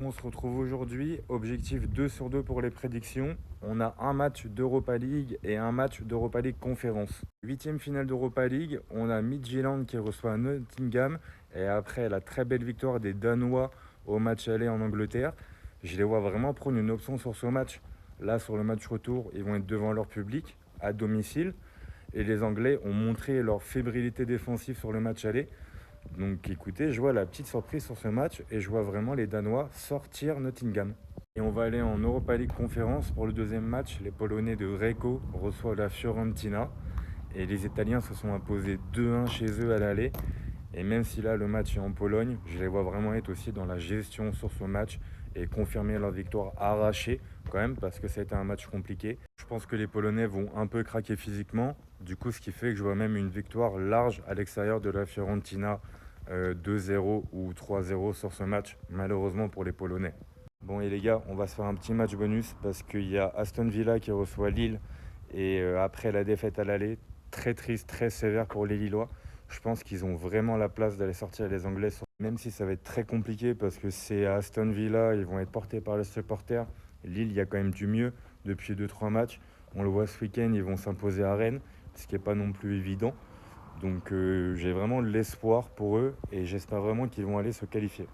On se retrouve aujourd'hui, objectif 2 sur 2 pour les prédictions. On a un match d'Europa League et un match d'Europa League Conférence. Huitième finale d'Europa League, on a Midtjylland qui reçoit Nottingham et après la très belle victoire des Danois au match aller en Angleterre. Je les vois vraiment prendre une option sur ce match. Là, sur le match retour, ils vont être devant leur public à domicile et les Anglais ont montré leur fébrilité défensive sur le match aller. Donc écoutez, je vois la petite surprise sur ce match et je vois vraiment les Danois sortir Nottingham. Et on va aller en Europa League Conférence pour le deuxième match. Les Polonais de Reco reçoivent la Fiorentina et les Italiens se sont imposés 2-1 chez eux à l'aller. Et même si là le match est en Pologne, je les vois vraiment être aussi dans la gestion sur ce match et confirmer leur victoire arrachée quand même parce que ça a été un match compliqué. Je pense que les Polonais vont un peu craquer physiquement. Du coup, ce qui fait que je vois même une victoire large à l'extérieur de la Fiorentina 2-0 ou 3-0 sur ce match, malheureusement pour les Polonais. Bon et les gars, on va se faire un petit match bonus parce qu'il y a Aston Villa qui reçoit Lille et après la défaite à l'aller, très triste, très sévère pour les Lillois. Je pense qu'ils ont vraiment la place d'aller sortir les Anglais, même si ça va être très compliqué parce que c'est à Aston Villa, ils vont être portés par les supporters. Lille, il y a quand même du mieux depuis 2-3 matchs. On le voit ce week-end, ils vont s'imposer à Rennes, ce qui n'est pas non plus évident. Donc j'ai vraiment de l'espoir pour eux et j'espère vraiment qu'ils vont aller se qualifier.